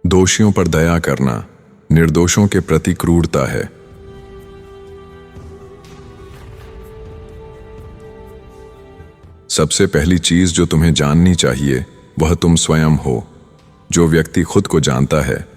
दोषियों पर दया करना निर्दोषों के प्रति क्रूरता है। सबसे पहली चीज जो तुम्हें जाननी चाहिए वह तुम स्वयं हो। जो व्यक्ति खुद को जानता है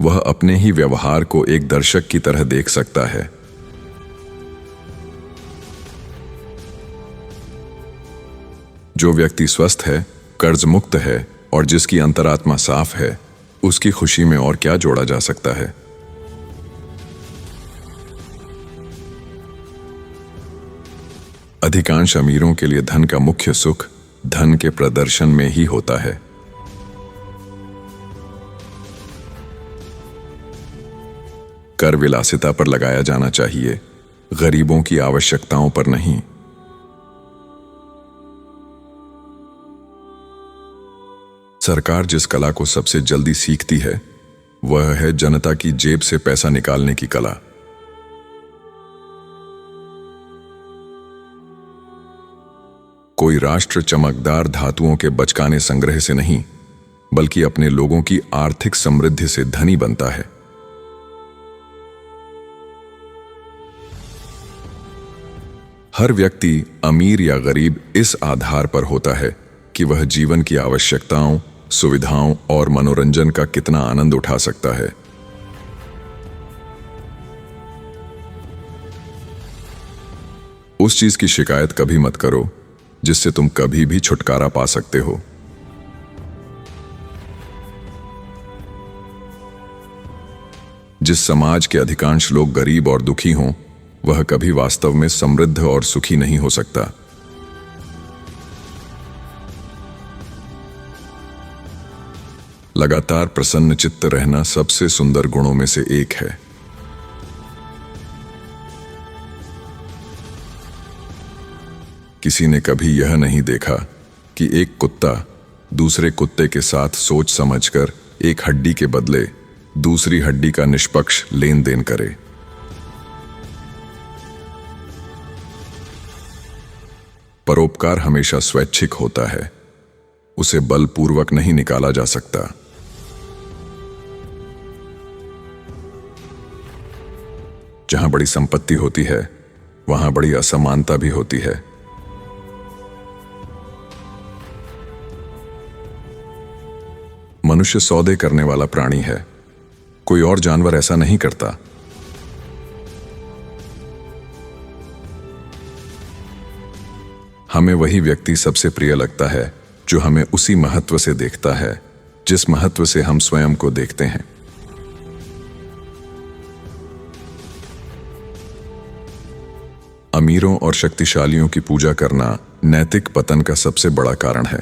वह अपने ही व्यवहार को एक दर्शक की तरह देख सकता है। जो व्यक्ति स्वस्थ है, कर्ज मुक्त है और जिसकी अंतरात्मा साफ है, उसकी खुशी में और क्या जोड़ा जा सकता है। अधिकांश अमीरों के लिए धन का मुख्य सुख धन के प्रदर्शन में ही होता है। कर विलासिता पर लगाया जाना चाहिए, गरीबों की आवश्यकताओं पर नहीं। सरकार जिस कला को सबसे जल्दी सीखती है वह है जनता की जेब से पैसा निकालने की कला। कोई राष्ट्र चमकदार धातुओं के बचकाने संग्रह से नहीं बल्कि अपने लोगों की आर्थिक समृद्धि से धनी बनता है। हर व्यक्ति अमीर या गरीब इस आधार पर होता है कि वह जीवन की आवश्यकताओं, सुविधाओं और मनोरंजन का कितना आनंद उठा सकता है। उस चीज की शिकायत कभी मत करो जिससे तुम कभी भी छुटकारा पा सकते हो। जिस समाज के अधिकांश लोग गरीब और दुखी हों, वह कभी वास्तव में समृद्ध और सुखी नहीं हो सकता। लगातार प्रसन्न चित्त रहना सबसे सुंदर गुणों में से एक है। किसी ने कभी यह नहीं देखा कि एक कुत्ता दूसरे कुत्ते के साथ सोच समझकर एक हड्डी के बदले दूसरी हड्डी का निष्पक्ष लेन देन करे। परोपकार हमेशा स्वैच्छिक होता है, उसे बलपूर्वक नहीं निकाला जा सकता। जहां बड़ी संपत्ति होती है वहां बड़ी असमानता भी होती है। मनुष्य सौदे करने वाला प्राणी है, कोई और जानवर ऐसा नहीं करता। हमें वही व्यक्ति सबसे प्रिय लगता है जो हमें उसी महत्व से देखता है जिस महत्व से हम स्वयं को देखते हैं। अमीरों और शक्तिशालियों की पूजा करना नैतिक पतन का सबसे बड़ा कारण है।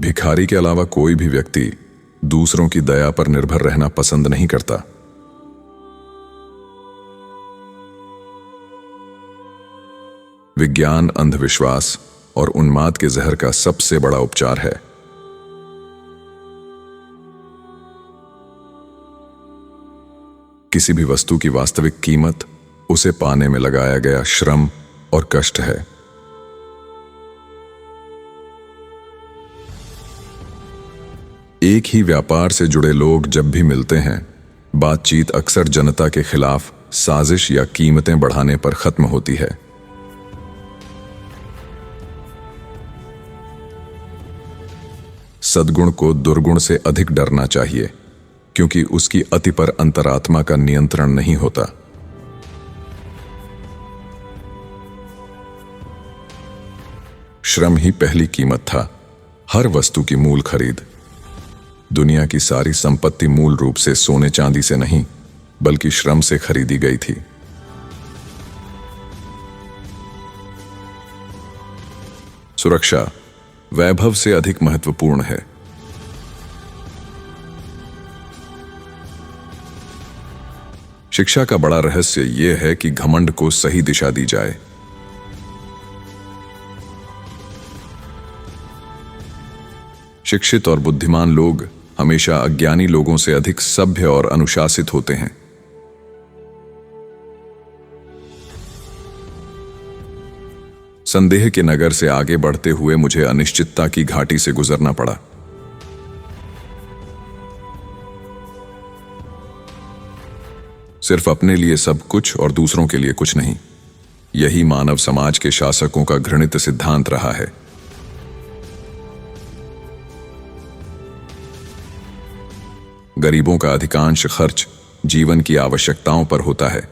भिखारी के अलावा कोई भी व्यक्ति दूसरों की दया पर निर्भर रहना पसंद नहीं करता। विज्ञान अंधविश्वास और उन्माद के जहर का सबसे बड़ा उपचार है। किसी भी वस्तु की वास्तविक कीमत उसे पाने में लगाया गया श्रम और कष्ट है। एक ही व्यापार से जुड़े लोग जब भी मिलते हैं, बातचीत अक्सर जनता के खिलाफ साजिश या कीमतें बढ़ाने पर खत्म होती है। सद्गुण को दुर्गुण से अधिक डरना चाहिए क्योंकि उसकी अति पर अंतरात्मा का नियंत्रण नहीं होता। श्रम ही पहली कीमत था, हर वस्तु की मूल खरीद। दुनिया की सारी संपत्ति मूल रूप से सोने चांदी से नहीं बल्कि श्रम से खरीदी गई थी। सुरक्षा वैभव से अधिक महत्वपूर्ण है। शिक्षा का बड़ा रहस्य यह है कि घमंड को सही दिशा दी जाए। शिक्षित और बुद्धिमान लोग हमेशा अज्ञानी लोगों से अधिक सभ्य और अनुशासित होते हैं। संदेह के नगर से आगे बढ़ते हुए मुझे अनिश्चितता की घाटी से गुजरना पड़ा। सिर्फ अपने लिए सब कुछ और दूसरों के लिए कुछ नहीं, यही मानव समाज के शासकों का घृणित सिद्धांत रहा है। गरीबों का अधिकांश खर्च जीवन की आवश्यकताओं पर होता है,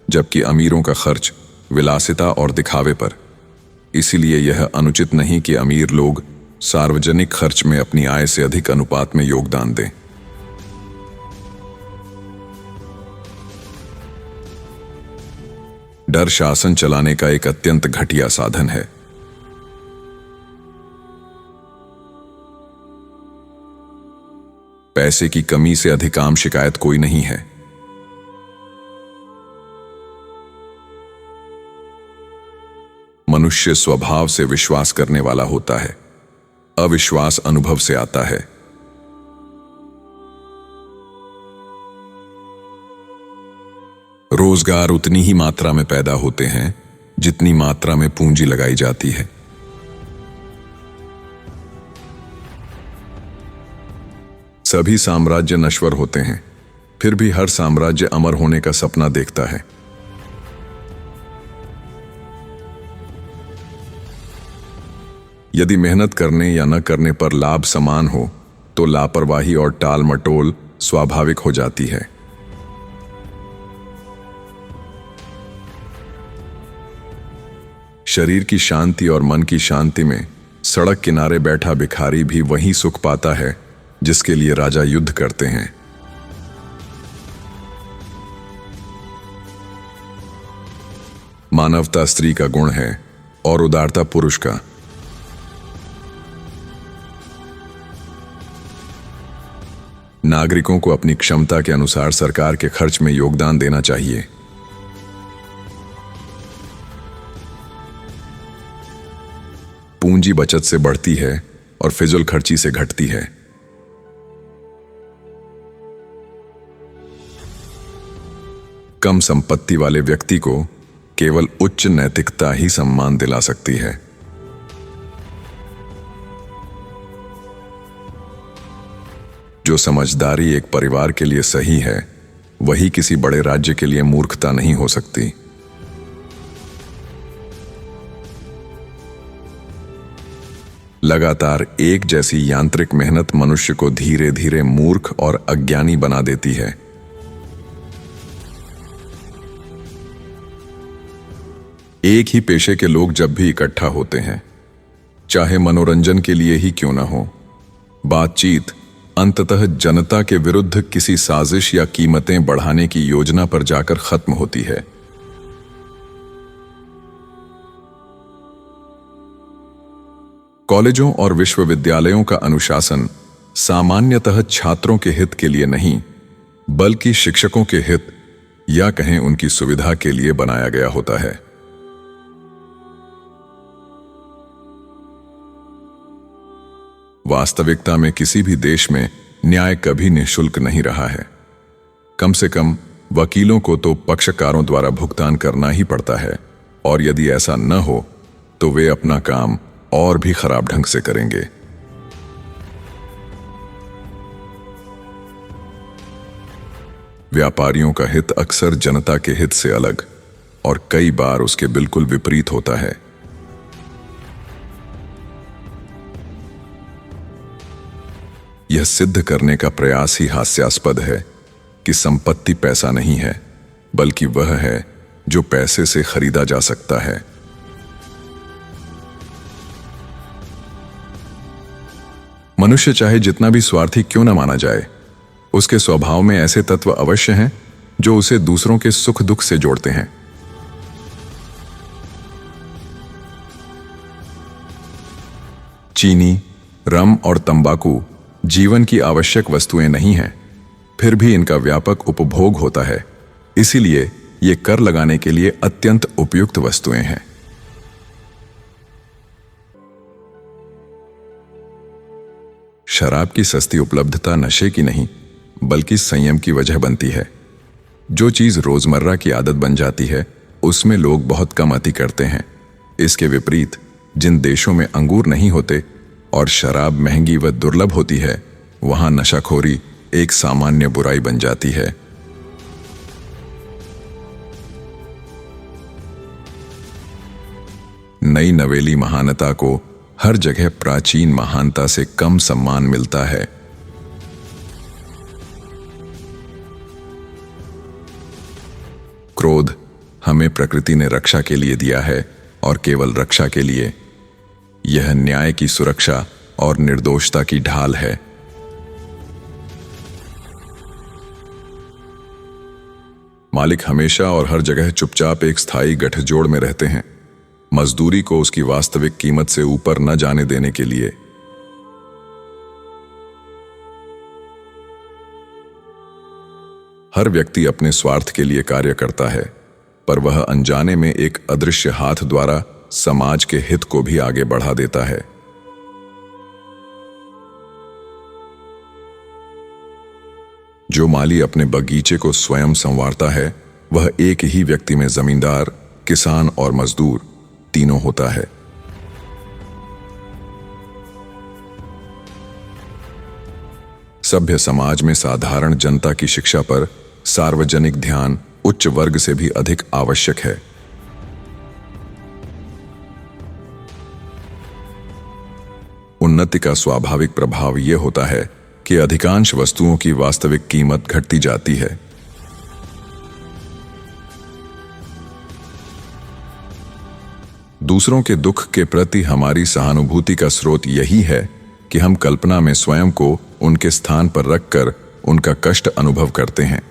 जबकि अमीरों का खर्च विलासिता और दिखावे पर। इसीलिए यह अनुचित नहीं कि अमीर लोग सार्वजनिक खर्च में अपनी आय से अधिक अनुपात में योगदान दें। डर शासन चलाने का एक अत्यंत घटिया साधन है। पैसे की कमी से अधिक आम शिकायत कोई नहीं है। मनुष्य स्वभाव से विश्वास करने वाला होता है, अविश्वास अनुभव से आता है। रोजगार उतनी ही मात्रा में पैदा होते हैं जितनी मात्रा में पूंजी लगाई जाती है। सभी साम्राज्य नश्वर होते हैं, फिर भी हर साम्राज्य अमर होने का सपना देखता है। यदि मेहनत करने या न करने पर लाभ समान हो तो लापरवाही और टाल मटोल स्वाभाविक हो जाती है। शरीर की शांति और मन की शांति में सड़क किनारे बैठा भिखारी भी वही सुख पाता है जिसके लिए राजा युद्ध करते हैं। मानवता स्त्री का गुण है और उदारता पुरुष का। नागरिकों को अपनी क्षमता के अनुसार सरकार के खर्च में योगदान देना चाहिए। पूंजी बचत से बढ़ती है और फिजूल खर्ची से घटती है। कम संपत्ति वाले व्यक्ति को केवल उच्च नैतिकता ही सम्मान दिला सकती है। जो समझदारी एक परिवार के लिए सही है, वही किसी बड़े राज्य के लिए मूर्खता नहीं हो सकती। लगातार एक जैसी यांत्रिक मेहनत मनुष्य को धीरे धीरे मूर्ख और अज्ञानी बना देती है। एक ही पेशे के लोग जब भी इकट्ठा होते हैं, चाहे मनोरंजन के लिए ही क्यों न हो, बातचीत अंततः जनता के विरुद्ध किसी साजिश या कीमतें बढ़ाने की योजना पर जाकर खत्म होती है। कॉलेजों और विश्वविद्यालयों का अनुशासन सामान्यतः छात्रों के हित के लिए नहीं, बल्कि शिक्षकों के हित या कहें उनकी सुविधा के लिए बनाया गया होता है। वास्तविकता में किसी भी देश में न्याय कभी निःशुल्क नहीं रहा है। कम से कम वकीलों को तो पक्षकारों द्वारा भुगतान करना ही पड़ता है, और यदि ऐसा न हो तो वे अपना काम और भी खराब ढंग से करेंगे। व्यापारियों का हित अक्सर जनता के हित से अलग और कई बार उसके बिल्कुल विपरीत होता है। यह सिद्ध करने का प्रयास ही हास्यास्पद है कि संपत्ति पैसा नहीं है, बल्कि वह है जो पैसे से खरीदा जा सकता है। मनुष्य चाहे जितना भी स्वार्थी क्यों न माना जाए, उसके स्वभाव में ऐसे तत्व अवश्य हैं जो उसे दूसरों के सुख दुख से जोड़ते हैं। चीनी, रम और तंबाकू जीवन की आवश्यक वस्तुएं नहीं हैं, फिर भी इनका व्यापक उपभोग होता है। इसीलिए ये कर लगाने के लिए अत्यंत उपयुक्त वस्तुएं हैं। शराब की सस्ती उपलब्धता नशे की नहीं, बल्कि संयम की वजह बनती है। जो चीज रोजमर्रा की आदत बन जाती है, उसमें लोग बहुत कम अति करते हैं। इसके विपरीत जिन देशों में अंगूर नहीं होते और शराब महंगी व दुर्लभ होती है, वहां नशाखोरी एक सामान्य बुराई बन जाती है। नई नवेली महानता को हर जगह प्राचीन महानता से कम सम्मान मिलता है। क्रोध हमें प्रकृति ने रक्षा के लिए दिया है और केवल रक्षा के लिए। यह न्याय की सुरक्षा और निर्दोषता की ढाल है। मालिक हमेशा और हर जगह चुपचाप एक स्थायी गठजोड़ में रहते हैं, मजदूरी को उसकी वास्तविक कीमत से ऊपर न जाने देने के लिए। हर व्यक्ति अपने स्वार्थ के लिए कार्य करता है, पर वह अनजाने में एक अदृश्य हाथ द्वारा समाज के हित को भी आगे बढ़ा देता है। जो माली अपने बगीचे को स्वयं संवारता है, वह एक ही व्यक्ति में जमींदार, किसान और मजदूर तीनों होता है। सभ्य समाज में साधारण जनता की शिक्षा पर सार्वजनिक ध्यान उच्च वर्ग से भी अधिक आवश्यक है। उन्नति का स्वाभाविक प्रभाव यह होता है कि अधिकांश वस्तुओं की वास्तविक कीमत घटती जाती है। दूसरों के दुख के प्रति हमारी सहानुभूति का स्रोत यही है कि हम कल्पना में स्वयं को उनके स्थान पर रखकर उनका कष्ट अनुभव करते हैं।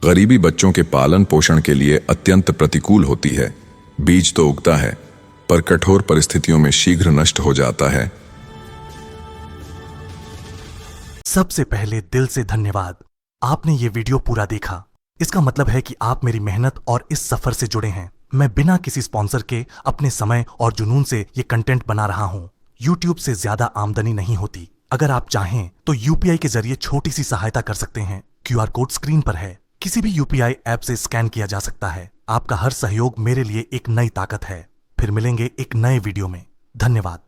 गरीबी बच्चों के पालन पोषण के लिए अत्यंत प्रतिकूल होती है। बीज तो उगता है, पर कठोर परिस्थितियों में शीघ्र नष्ट हो जाता है। सबसे पहले दिल से धन्यवाद। आपने ये वीडियो पूरा देखा। इसका मतलब है कि आप मेरी मेहनत और इस सफर से जुड़े हैं। मैं बिना किसी स्पॉन्सर के अपने समय और जुनून से ये कंटेंट बना रहा हूँ। YouTube से ज्यादा आमदनी नहीं होती। अगर आप चाहें तो UPI के जरिए छोटी सी सहायता कर सकते हैं। QR कोड स्क्रीन पर है। किसी भी UPI ऐप से स्कैन किया जा सकता है। आपका हर सहयोग मेरे लिए एक नई ताकत है। फिर मिलेंगे एक नए वीडियो में। धन्यवाद।